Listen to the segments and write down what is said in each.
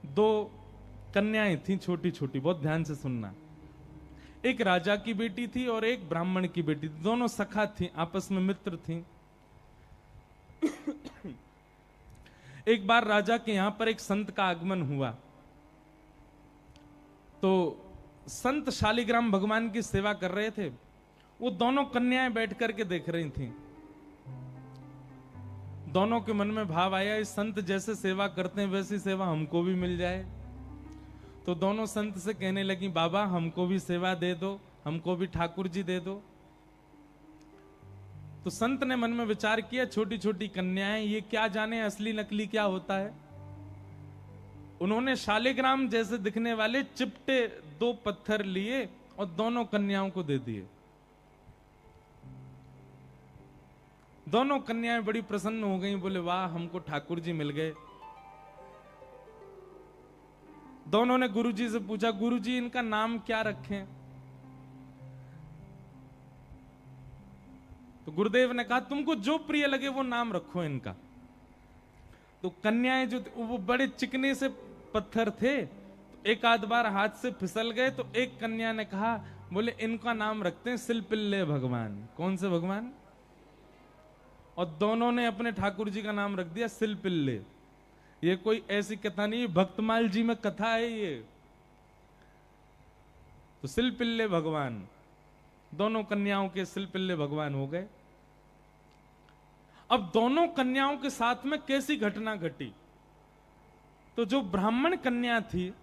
दो कन्याएं थी छोटी छोटी, बहुत ध्यान से सुनना। एक राजा की बेटी थी और एक ब्राह्मण की बेटी थी, दोनों सखा थी, आपस में मित्र थी। एक बार राजा के यहां पर एक संत का आगमन हुआ, तो संत शालिग्राम भगवान की सेवा कर रहे थे। वो दोनों कन्याएं बैठ करके देख रही थीं। दोनों के मन में भाव आया, इस संत जैसे सेवा करते हैं वैसी सेवा हमको भी मिल जाए। तो दोनों संत से कहने लगी, बाबा हमको भी सेवा दे दो, हमको भी ठाकुर जी दे दो। तो संत ने मन में विचार किया, छोटी छोटी कन्याएं, ये क्या जाने असली नकली क्या होता है। उन्होंने शालिग्राम जैसे दिखने वाले चिपटे 2 पत्थर लिए और दोनों कन्याओं को दे दिए। दोनों कन्याएं बड़ी प्रसन्न हो गईं, बोले वाह हमको ठाकुर जी मिल गए। दोनों ने गुरुजी से पूछा, गुरुजी इनका नाम क्या रखें? तो गुरुदेव ने कहा, तुमको जो प्रिय लगे वो नाम रखो इनका। तो कन्याएं जो वो बड़े चिकने से पत्थर थे, तो एक आध बार हाथ से फिसल गए। तो एक कन्या ने कहा, बोले इनका नाम रखते हैं सिलपिल्ले भगवान। कौन से भगवान? और दोनों ने अपने ठाकुर जी का नाम रख दिया सिलपिल्ले। ये कोई ऐसी कथा नहीं, भक्तमाल जी में कथा है ये। तो सिलपिल्ले भगवान, दोनों कन्याओं के सिलपिल्ले भगवान हो गए। अब दोनों कन्याओं के साथ में कैसी घटना घटी? तो जो ब्राह्मण कन्या थी,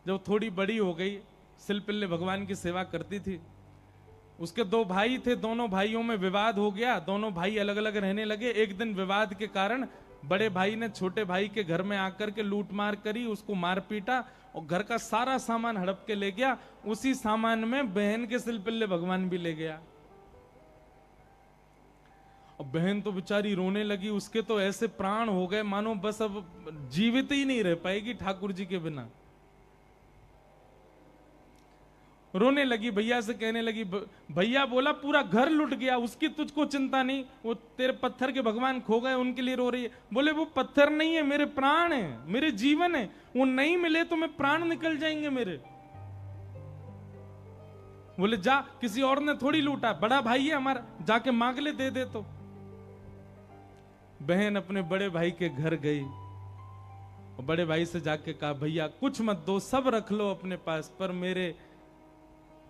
जब थोड़ी बड़ी हो गई, सिलपिल्ले भगवान की सेवा करती थी, उसके 2 भाई थे, दोनों भाइयों में विवाद हो गया, दोनों भाई अलग अलग रहने लगे। एक दिन विवाद के कारण बड़े भाई ने छोटे भाई के घर में आकर के लूट मार करी, उसको मार पीटा और घर का सारा सामान हड़प के ले गया। उसी सामान में बहन के सिलपिल्ले भगवान भी ले गया। और बहन तो बेचारी रोने लगी, उसके तो ऐसे प्राण हो गए मानो बस अब जीवित ही नहीं रह पाएगी ठाकुर जी के बिना। रोने लगी, भैया से कहने लगी, भैया बोला पूरा घर लुट गया, उसकी तुझको चिंता नहीं, वो तेरे पत्थर के भगवान खो गए उनके लिए रो रही है। बोले वो पत्थर नहीं है, मेरे प्राण है, मेरे जीवन है, वो नहीं मिले तो मैं प्राण निकल जाएंगे मेरे। बोले जा, किसी और ने थोड़ी लूटा, बड़ा भाई है हमारा, जाके मांग ले, दे दे। तो बहन अपने बड़े भाई के घर गई और बड़े भाई से जाके कहा, भैया कुछ मत दो, सब रख लो अपने पास, पर मेरे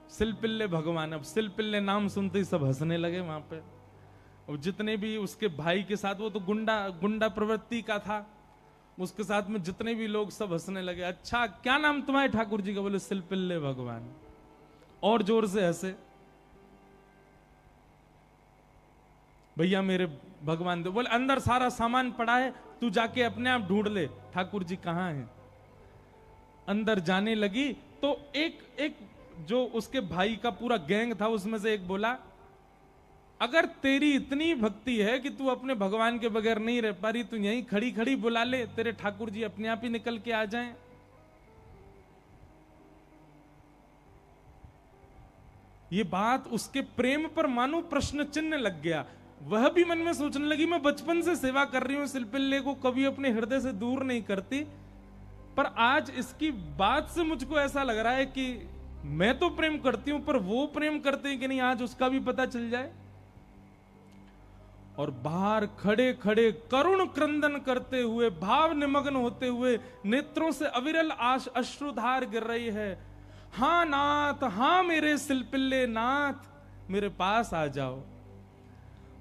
सिलपिल्ले भगवान। अब सिलपिल्ले नाम सुनते ही सब हंसने लगे वहां पे। और जितने भी उसके भाई के साथ, वो तो गुंडा प्रवृत्ति का था, उसके साथ में जितने भी लोग सब हंसने लगे। अच्छा क्या नाम तुम्हारे ठाकुर जी का? बोले सिलपिल्ले भगवान। और जोर से हंसे। भैया मेरे भगवान दे। बोले अंदर सारा सामान पड़ा है, तू जाके अपने आप ढूंढ ले ठाकुर जी कहां हैं। अंदर जाने लगी तो एक जो उसके भाई का पूरा गैंग था, उसमें से एक बोला, अगर तेरी इतनी भक्ति है कि तू अपने भगवान के बगैर नहीं रह पा रही, तू यहीं खड़ी खड़ी बुला ले, तेरे ठाकुर जी अपने आप ही निकल के आ जाएं। ये बात उसके प्रेम पर मानो प्रश्न चिन्ह लग गया। वह भी मन में सोचने लगी, मैं बचपन से सेवा कर रही हूं, सिलपिल्ले को कभी अपने हृदय से दूर नहीं करती, पर आज इसकी बात से मुझको ऐसा लग रहा है कि मैं तो प्रेम करती हूं, पर वो प्रेम करते हैं कि नहीं, आज उसका भी पता चल जाए। और बाहर खड़े खड़े करुण क्रंदन करते हुए, भाव निमग्न होते हुए, नेत्रों से अविरल अश्रुधार गिर रही है। हां नाथ, हां मेरे सिलपिल्ले नाथ, मेरे पास आ जाओ।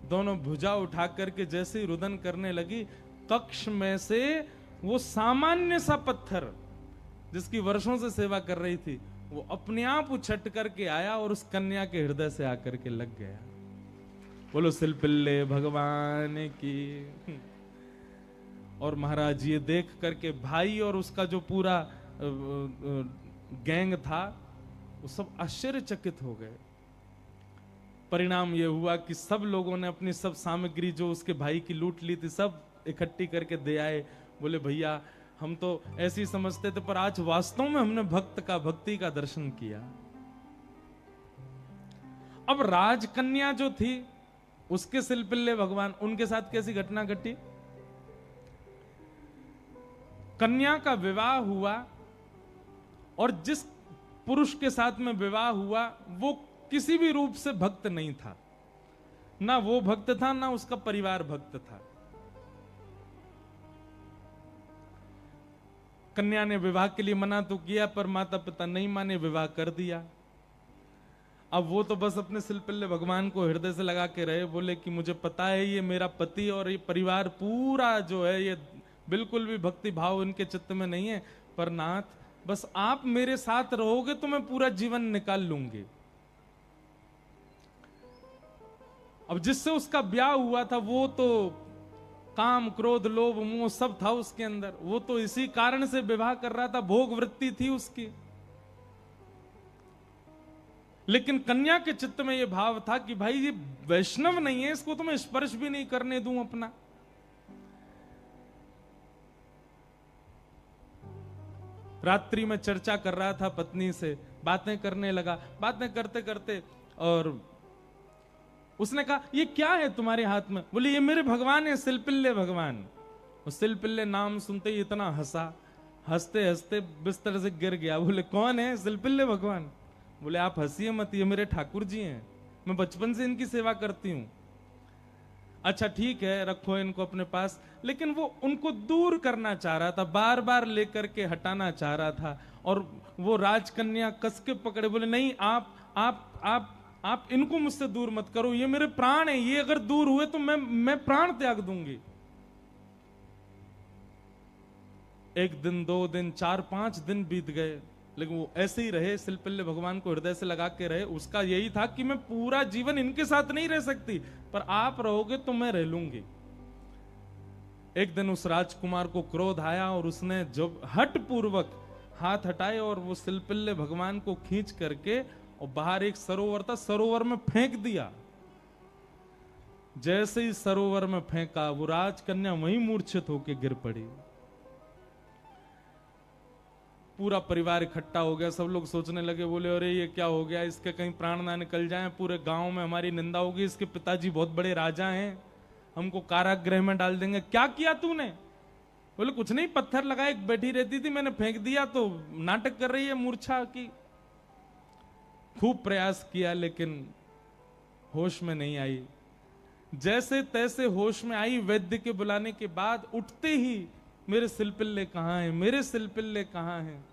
दोनों भुजा उठा करके जैसे ही रुदन करने लगी, कक्ष में से वो सामान्य सा पत्थर जिसकी वर्षों से सेवा कर रही थी, वो अपने आप उछट करके आया और उस कन्या के हृदय से आकर के लग गया। बोलो सिलपिल्ले भगवान की। और महाराज ये देख करके भाई और उसका जो पूरा गैंग था, वो सब आश्चर्यचकित हो गए। परिणाम ये हुआ कि सब लोगों ने अपनी सब सामग्री जो उसके भाई की लूट ली थी, सब इकट्ठी करके दे आए। बोले भैया हम तो ऐसे ही समझते थे, पर आज वास्तव में हमने भक्ति का दर्शन किया। अब राजकन्या जो थी, उसके सिलपिल्ले भगवान, उनके साथ कैसी घटना घटी? कन्या का विवाह हुआ और जिस पुरुष के साथ में विवाह हुआ वो किसी भी रूप से भक्त नहीं था, ना वो भक्त था ना उसका परिवार भक्त था। कन्या ने विवाह के लिए मना तो किया पर माता पिता नहीं माने, विवाह कर दिया। अब वो तो बस अपने सिलपिल्ले भगवान को हृदय से लगा के रहे, बोले कि मुझे पता है ये मेरा पति और ये परिवार पूरा जो है ये बिल्कुल भी भक्ति भाव इनके चित्त में नहीं है, पर नाथ बस आप मेरे साथ रहोगे तो मैं पूरा जीवन निकाल लूंगी। अब जिससे उसका ब्याह हुआ था वो तो काम क्रोध लोभ मोह सब था उसके अंदर, वो तो इसी कारण से विवाह कर रहा था, भोग वृत्ति थी उसकी। लेकिन कन्या के चित्त में ये भाव था कि भाई ये वैष्णव नहीं है, इसको तो मैं स्पर्श भी नहीं करने दूं अपना। रात्रि में चर्चा कर रहा था पत्नी से, बातें करने लगा, बातें करते करते और उसने कहा ये क्या है तुम्हारे हाथ में? बोले ये मेरे भगवान है, सिलपिल्ले भगवान। सिलपिल्ले नाम सुनते ही इतना हंसा, हंसते हंसते बिस्तर से गिर गया। बोले कौन है? सिलपिल्ले भगवान। बोले आप हंसिए मत, ये मेरे ठाकुर जी हैं, मैं बचपन से इनकी सेवा करती हूं। अच्छा ठीक है, रखो इनको अपने पास। लेकिन वो उनको दूर करना चाह रहा था, बार बार लेकर के हटाना चाह रहा था। और वो राजकन्या कस के पकड़े, बोले नहीं आप इनको मुझसे दूर मत करो, ये मेरे प्राण है, ये अगर दूर हुए तो मैं प्राण त्याग दूंगी। 1 दिन 2 दिन 4-5 दिन बीत गए, लेकिन वो ऐसे ही रहे, सिलपिल्ले भगवान को हृदय से लगा के रहे। उसका यही था कि मैं पूरा जीवन इनके साथ नहीं रह सकती, पर आप रहोगे तो मैं रह लूंगी। एक दिन उस राजकुमार को क्रोध आया और उसने जब हट पूर्वक हाथ हटाए और वो सिलपिल्ले भगवान को खींच करके और बाहर एक सरोवर था, सरोवर में फेंक दिया। जैसे ही सरोवर में फेंका वो राजकन्या वहीं मूर्छित होकर गिर पड़ी। पूरा परिवार इकट्ठा हो गया, सब लोग सोचने लगे, बोले अरे ये क्या हो गया, इसके कहीं प्राण ना निकल जाएं, पूरे गांव में हमारी निंदा होगी, इसके पिताजी बहुत बड़े राजा हैं, हमको कारागृह में डाल देंगे। क्या किया तूने? बोले कुछ नहीं, पत्थर लगाए, बैठी रहती थी, मैंने फेंक दिया तो नाटक कर रही है मूर्छा की। खूब प्रयास किया लेकिन होश में नहीं आई। जैसे तैसे होश में आई, वैद्य के बुलाने के बाद उठते ही मेरे सिलपिल्ले कहां हैं, मेरे सिलपिल्ले कहां हैं।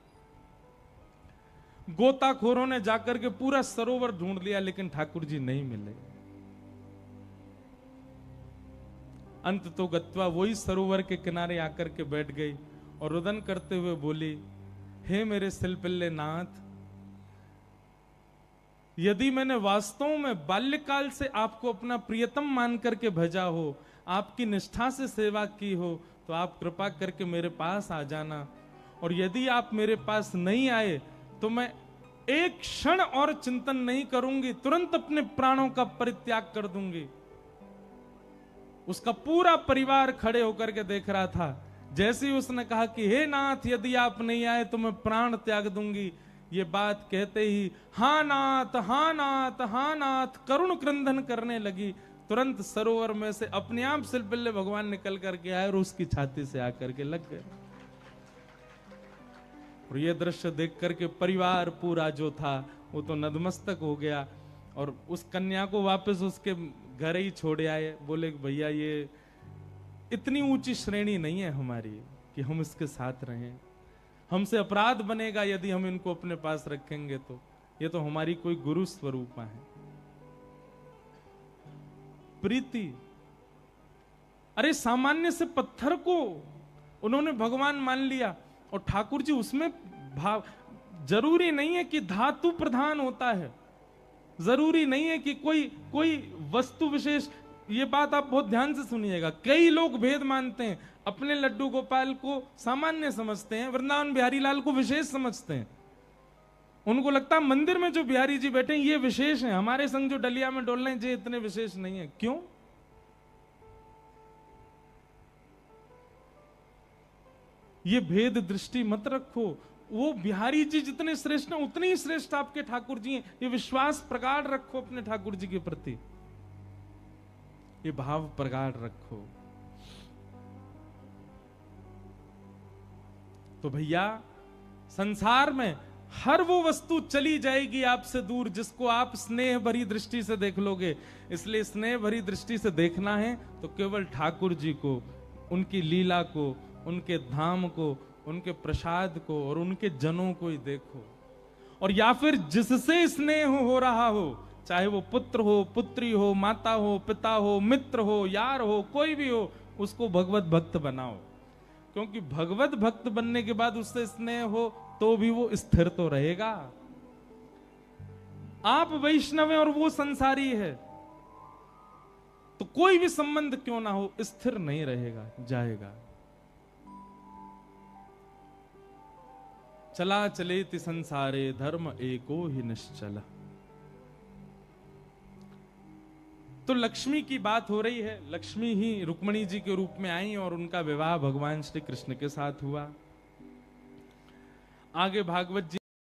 गोताखोरों ने जाकर के पूरा सरोवर ढूंढ लिया लेकिन ठाकुर जी नहीं मिले। अंत तो गत्वा वही सरोवर के किनारे आकर के बैठ गई और रुदन करते हुए बोली, हे मेरे सिलपिल्ले नाथ, यदि मैंने वास्तव में बाल्यकाल से आपको अपना प्रियतम मान करके भेजा हो, आपकी निष्ठा से सेवा की हो, तो आप कृपा करके मेरे पास आ जाना। और यदि आप मेरे पास नहीं आए तो मैं एक क्षण और चिंतन नहीं करूंगी, तुरंत अपने प्राणों का परित्याग कर दूंगी। उसका पूरा परिवार खड़े होकर के देख रहा था। जैसे ही उसने कहा कि हे नाथ, यदि आप नहीं आए तो मैं प्राण त्याग दूंगी, ये बात कहते ही हाँ नाथ, हाँ नाथ, हाँ नाथ करुण क्रंदन करने लगी। तुरंत सरोवर में से अपने आप सिलपिल्ले भगवान निकल करके आए और उसकी छाती से आकर के लग गए। और ये दृश्य देख करके परिवार पूरा जो था वो तो नतमस्तक हो गया और उस कन्या को वापस उसके घर ही छोड़े आए। बोले भैया ये इतनी ऊंची श्रेणी नहीं है हमारी कि हम इसके साथ रहें, हमसे अपराध बनेगा यदि हम इनको अपने पास रखेंगे तो। ये तो हमारी कोई गुरु स्वरूपा है। प्रीति, अरे सामान्य से पत्थर को उन्होंने भगवान मान लिया और ठाकुर जी उसमें भाव। जरूरी नहीं है कि धातु प्रधान होता है, जरूरी नहीं है कि कोई वस्तु विशेष। ये बात आप बहुत ध्यान से सुनिएगा। कई लोग भेद मानते हैं, अपने लड्डू गोपाल को सामान्य समझते हैं, वृंदावन बिहारी लाल को विशेष समझते हैं। उनको लगता है मंदिर में जो बिहारी जी बैठे हैं ये विशेष हैं, हमारे संग जो डलिया में डोल रहे हैं ये इतने विशेष नहीं है। क्यों? ये भेद दृष्टि मत रखो। वो बिहारी जी जितने श्रेष्ठ हैं उतने ही श्रेष्ठ आपके ठाकुर जी हैं। ये विश्वास प्रगाढ़ रखो अपने ठाकुर जी के प्रति, ये भाव प्रगाढ़ रखो। तो भैया संसार में हर वो वस्तु चली जाएगी आपसे दूर जिसको आप स्नेह भरी दृष्टि से देख लोगे। इसलिए स्नेह भरी दृष्टि से देखना है तो केवल ठाकुर जी को, उनकी लीला को, उनके धाम को, उनके प्रसाद को और उनके जनों को ही देखो। और या फिर जिससे स्नेह हो रहा हो, चाहे वो पुत्र हो, पुत्री हो, माता हो, पिता हो, मित्र हो, यार हो, कोई भी हो, उसको भगवत भक्त बनाओ। क्योंकि भगवत भक्त बनने के बाद उससे स्नेह हो तो भी वो स्थिर तो रहेगा। आप वैष्णव हैं और वो संसारी है, तो कोई भी संबंध क्यों ना हो स्थिर नहीं रहेगा, जाएगा। चला चलेति संसारे धर्म एको ही निश्चल। तो लक्ष्मी की बात हो रही है। लक्ष्मी ही रुक्मिणी जी के रूप में आई और उनका विवाह भगवान श्री कृष्ण के साथ हुआ। आगे भागवत जी